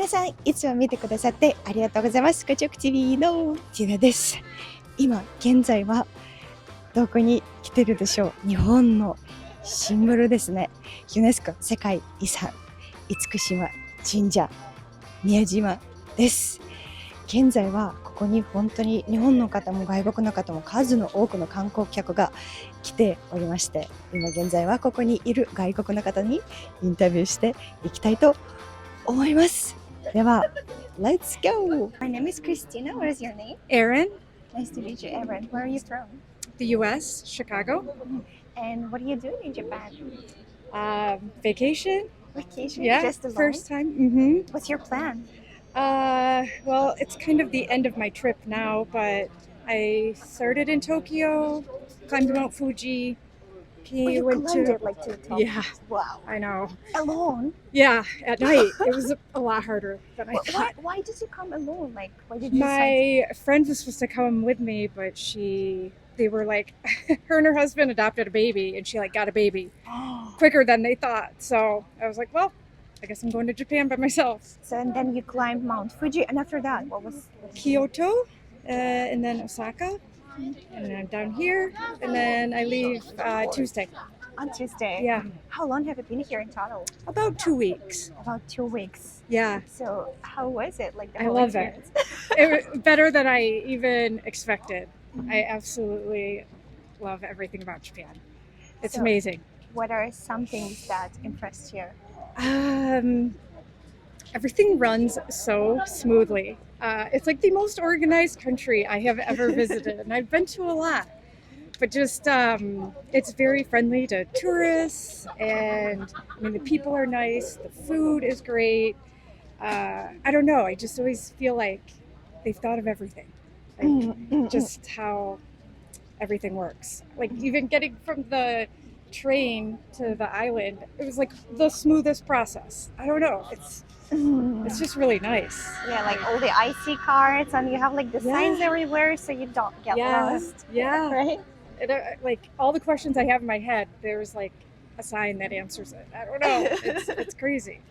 皆さんいつも見てくださってありがとうございます。KachokTVのティナです。今現在はどこに来てるでしょう。日本のシンボルですね。ユネスコ世界遺産厳島神社宮島です。現在はここに本当に日本の方も外国の方も数の多くの観光客が来ておりまして、今現在はここにいる外国の方にインタビューしていきたいと思います。では Let's go! My name is Christina. What is your name? Aaron, Nice to meet you, Aaron. Where are you from? the U.S., Chicago. And what are you doing in Japan? Vacation? Vacation? Yeah, Just alone? first time. Mm-hmm. What's your plan? Well, it's kind of the end of my trip now, but I started in Tokyo, climbed Mount Fuji. You climbed it like 2 times. Yeah, Wow. I know. Alone? Yeah, at night. It was a lot harder than I thought. Why did you come alone? Like, why did you My friend was supposed to come with me, but they were like, her and her husband adopted a baby, and she got a baby quicker than they thought. So I was like, well, I guess I'm going to Japan by myself. So and then you climbed Mount Fuji, and after that, what was Kyoto, and then Osaka, and then I'm down here, and then I leave Tuesday. on Tuesday? Yeah, How long have you been here in total? about 2 weeks. About 2 weeks. Yeah, So how was it? Like the I whole love it. experience? It was better than I even expected. I absolutely love everything about Japan. It's So- amazing. What are some things that impressed you? Everything runs so smoothly. It's like the most organized country I have ever visited, and I've been to a lot. But just, it's very friendly to tourists, and I mean, the people are nice, the food is great. I don't know, I just always feel like they've thought of everything. Like, just how everything works. Like, even getting from the train to the island, it was like the smoothest process. I don't know, it's just really nice. Yeah, like all the IC cards, and you have like the signs everywhere, so you don't get lost. Yeah. Right? It, like all the questions I have in my head, there's like a sign that answers it. I don't know. It's crazy.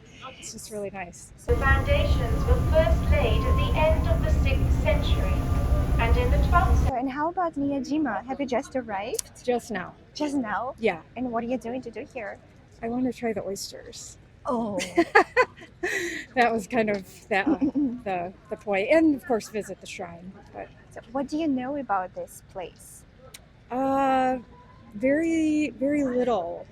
It's just really nice. The foundations were first laid at the end of the 6th century, and in the 12th So, and how about Miyajima? Have you just arrived? Just now. Just now? Yeah. And what are you doing to do here? I want to try the oysters. Oh. That was kind of the point. And of course visit the shrine. But So what do you know about this place? very, very little.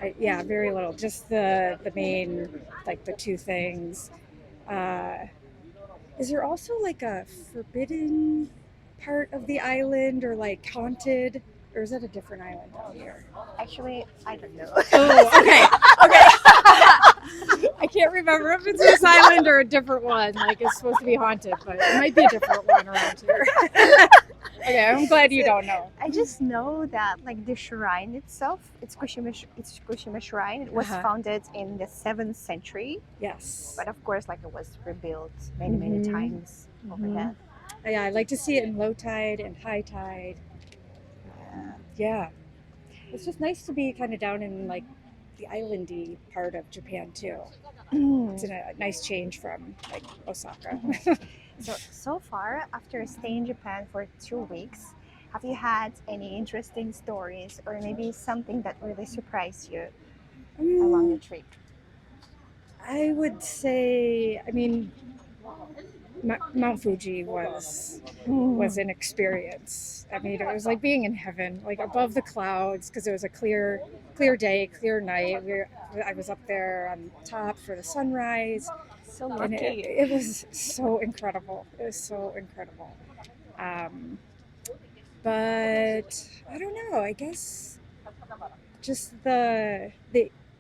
Very little. Just the main, like the two things. Is there also like a forbidden part of the island, or like haunted, or is that a different island down here? Actually, I don't know. Oh, okay. I can't remember if it's this island or a different one. Like it's supposed to be haunted, but it might be a different one around here. Okay, I'm glad you don't know. I just know that like the shrine itself, it's Kushima Shrine. It was founded in the 7th century, Yes. but of course, like it was rebuilt many times over that. Yeah, I like to see it in low tide and high tide. Yeah. It's just nice to be kind of down in like the islandy part of Japan too. It's a nice change from like Osaka. So far, after staying in Japan for 2 weeks, have you had any interesting stories or maybe something that really surprised you along the trip? I would say, I mean, Mount Fuji was an experience. I mean, it was like being in heaven, like above the clouds, because it was a clear day, clear night. I was up there on top for the sunrise. So And lucky. it was so incredible. It was so incredible. But I don't know. I guess just the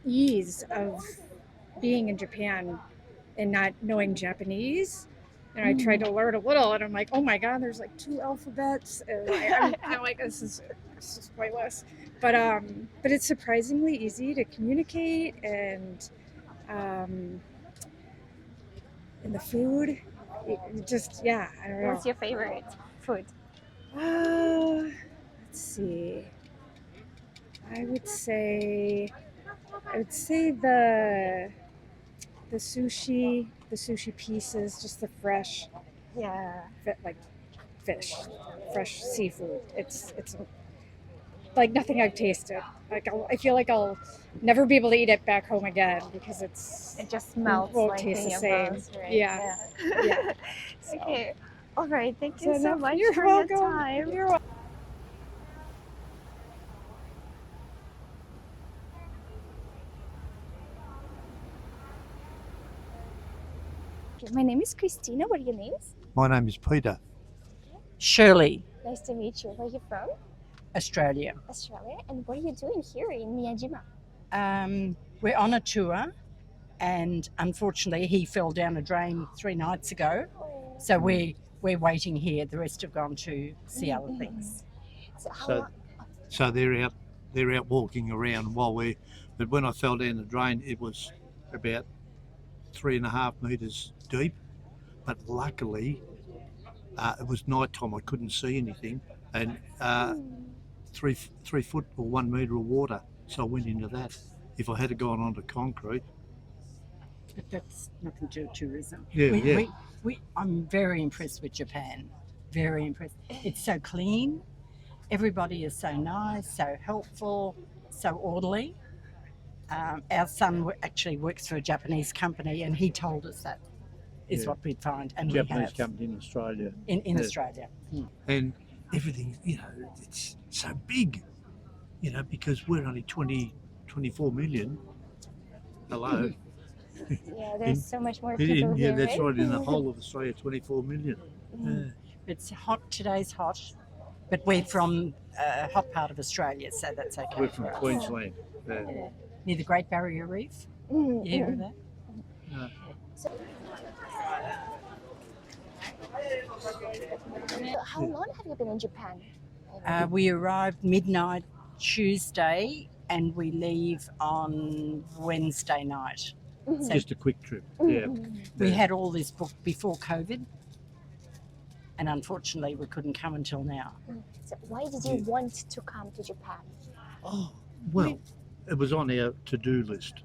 ease of being in Japan and not knowing Japanese. And I tried to learn a little, and I'm like, oh my god, there's like 2 alphabets, and I'm like, this is pointless. But it's surprisingly easy to communicate, and the food, it just I don't know. What's your favorite food? Let's see. I would say the the sushi pieces, just the fresh, like fish, fresh seafood. It's like nothing I've tasted. Like I feel like I'll never be able to eat it back home again because It just melts. won't like taste the being same. above, right? Yeah. Yeah. Okay. All right. Thank you so much You're for welcome. your time. You're welcome. Okay, my name is Christina. What are your names? My name is Peter. Shirley, Nice to meet you. Where are you from? Australia. Australia. And what are you doing here in Miyajima? We're on a tour, and unfortunately, he fell down a drain 3 nights ago. So we're waiting here. The rest have gone to see other things. So how So- long? So they're out walking around but when I fell down the drain, it was about 3.5 metres deep. But luckily, it was night time. I couldn't see anything, and 3 foot or 1 metre of water. So I went into that. If I had gone onto concrete, But that's nothing to do with tourism. Yeah, I'm very impressed with Japan. Very impressed. It's so clean. Everybody is so nice, so helpful, so orderly. Our son actually works for a Japanese company, and he told us that is Yeah. what we'd find. And Japanese we have company in Australia, in Yeah. Australia. and everything, it's so big, because we're only 24 million. Hello. Yeah, there's so much more In- people yeah, here, that's right? right. In the whole of Australia, 24 million. Yeah. It's hot. Today's hot, but we're from a hot part of Australia, so that's okay. We're from for us. Queensland. Yeah. Near the Great Barrier Reef. Mm, You hear of that? How long have you been in Japan? We arrived midnight Tuesday, and we leave on Wednesday night. So Just a quick trip. Yeah. we Yeah. had all this booked before COVID, and unfortunately, we couldn't come until now. So why did you want to come to Japan? Oh, well, it was on our to-do list.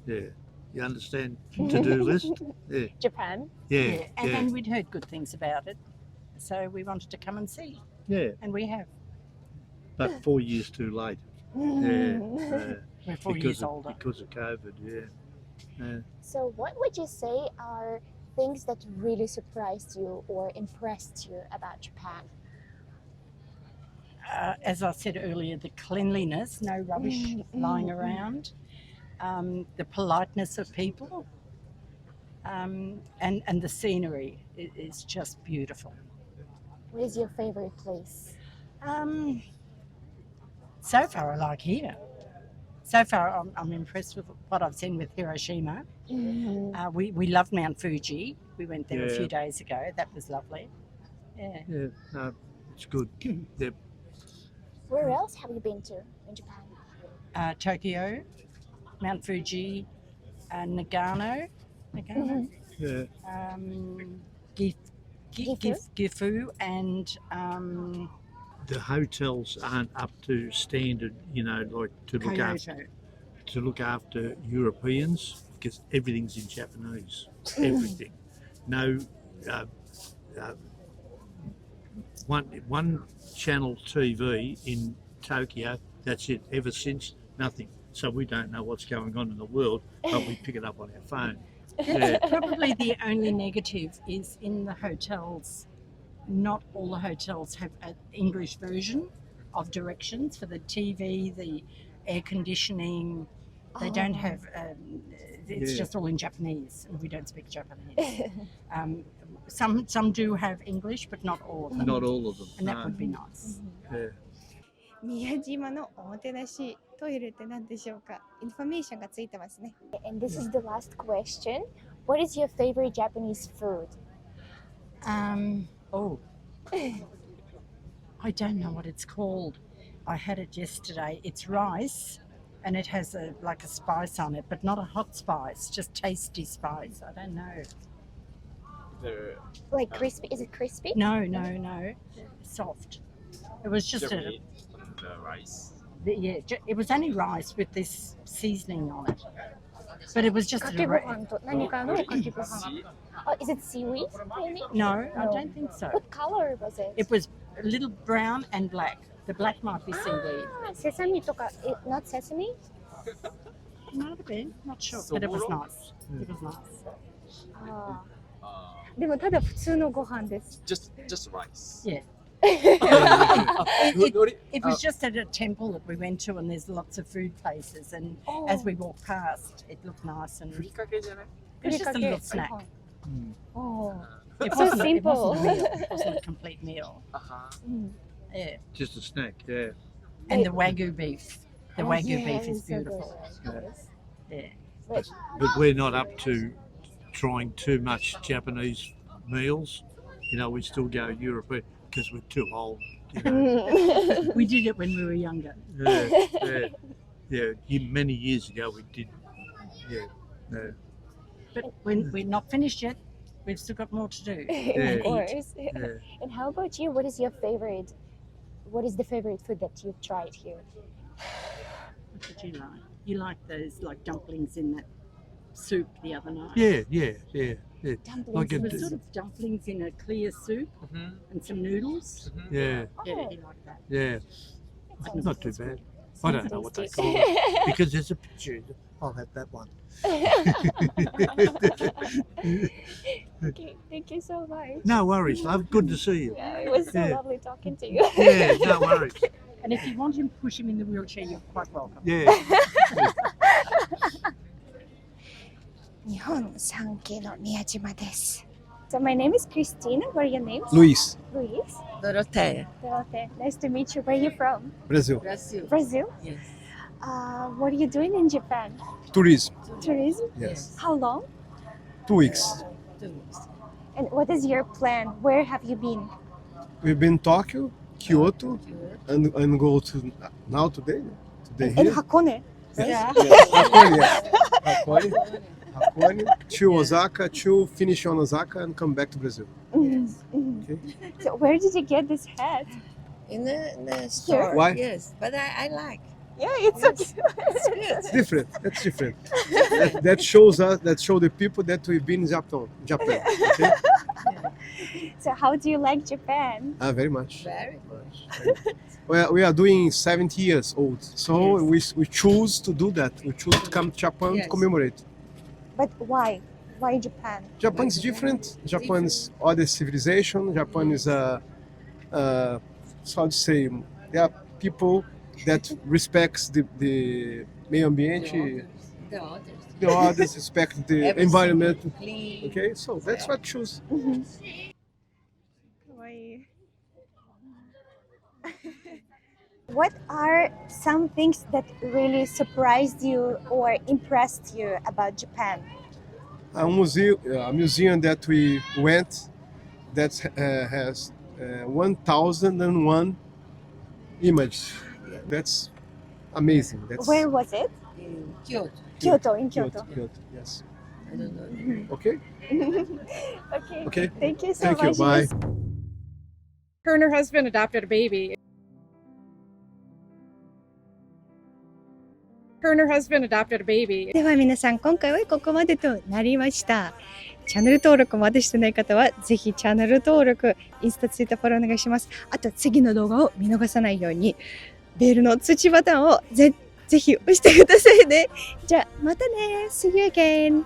Yeah. You understand? To-do list? Yeah. Japan? Yeah. And Yeah. then we'd heard good things about it, so we wanted to come and see, Yeah. and we have. But 4 years too late. Yeah. Yeah. We're 4 years older. Because of COVID. Yeah. Yeah. So what would you say are things that really surprised you or impressed you about Japan? As I said earlier, the cleanliness, no rubbish lying around, the politeness of people, and the scenery is just beautiful. What is your favorite place? So far, I like here. So far, I'm impressed with what I've seen with Hiroshima. We loved Mount Fuji. We went there a Yeah. few days ago. That was lovely. Yeah. Yeah. No, it's good. Yep. Where else have you been to in Japan? Tokyo, Mount Fuji, Nagano, Yeah. Gifu, and The hotels aren't up to standard, like to look after Europeans, because everything's in Japanese. Everything. No, one channel TV in Tokyo. That's it. Ever since, nothing. So we don't know what's going on in the world, but we pick it up on our phone. Yeah. Probably the only negative is in the hotels. Not all the hotels have an English version of directions for the TV, the air conditioning. They don't have. It's Yeah. just all in Japanese, and we don't speak Japanese. Some do have English, but not all of them. Not all of them. And that no. would be nice. Yeah. 宮島のおもてなしトイレって何でしょうか？インフォメーションがついてますね。And this is the last question. What is your favorite Japanese food? Oh, I don't know what it's called. I had it yesterday. It's rice, and it has a spice on it, but not a hot spice, just tasty spice. I don't know. Like crispy? Is it crispy? No. Soft. It was just the rice. it was only rice with this seasoning on it. But it was just か at け a ご ra- 飯と何かのかけご飯。Is it seaweed? Maybe? No, I don't think so. What color was it? It was a little brown and black. The black might be seaweed. セサミとか、not sesame? It might have been, not sure, but it was nice. It was nice. あーでもただ普通のご飯です。 Just rice. Yeah. Nori- It was just at a temple that we went to, and there's lots of food places. And as we walked past, it looked nice, and ふりかけじゃない？ it was just a little snack. おー It So wasn't, it simple. wasn't a meal. It wasn't a complete meal. あは。 Yeah. Just a snack, yeah. And the wagyu beef. The Oh, wagyu yeah, beef is it's so good. beautiful. Yeah. But we're not up to trying too much Japanese meals. You know, we still go European because we're too old. You know? We did it when we were younger. Many years ago we did. Yeah, yeah. But we're not finished yet. We've still got more to do. Yeah. Of course. Yeah. And how about you? What is your favorite? What is the favorite food that you've tried here? What did you like? You like those like dumplings in that soup the other night? Yeah. Dumplings. Like It it- was sort of dumplings in a clear soup and some noodles. Yeah, Yeah, you like that. yeah. Sounds Not too bad. I don't know what they tasty. call it because there's a picture. I'll have that one. Okay, thank you so much. No worries, love. Good to see you. Yeah, it was so Yeah. lovely talking to you. Yeah, no worries. And if you want him, push him in the wheelchair, you're quite welcome. Yeah. 日本三景の宮島です。So my name is Christina. What are your names? Luiz, Luis. Doroteia, Dorote. Nice to meet you. Where are you from? Brasil. Brasil. Brazil. Yes. What are you doing in Japan? Tourism. Tourism. Yes. How long? 2 weeks. And what is your plan? Where have you been? We've been Tokyo, Kyoto, and go to now today. Today In here. Hakone. Yeah. Yes. Hakone, yes. Hakone to Osaka, to finish on Osaka and come back to Brazil. Okay. So where did you get this hat? In the store. Why? Yes, but I like. Yeah, it's so cute. It's different. That's different. that shows us. That show the people that we've been in Japan. Okay. So how do you like Japan? Very much. Very. We are doing 70 years old, so we choose to do that. We choose to come to Japan to Yes. commemorate. But why? Why Japan? Japan is different. Japan is other civilization. Japan is so to say, there are people that respects the meio ambiente, The others. the others respect the Everything environment. Clean. Okay, so that's what I choose. What are some things that really surprised you or impressed you about Japan? A museum that we went that has 1,001 images. That's amazing. That's Where was it? In Kyoto. Kyoto, in Kyoto. Kyoto, yes. I don't know. Okay. Okay. Okay. Thank you so Thank you. much. Bye. Her and her husband adopted a baby. Her and her husband adopted a baby. では皆さん、今回はここまでとなりました。チャンネル登録まだしてない方は、ぜひチャンネル登録、インスタ、ツイッターフォローお願いします。あと次の動画を見逃さないように、ベルの通知ボタンをぜひ押してくださいね。じゃあまたね。See you again.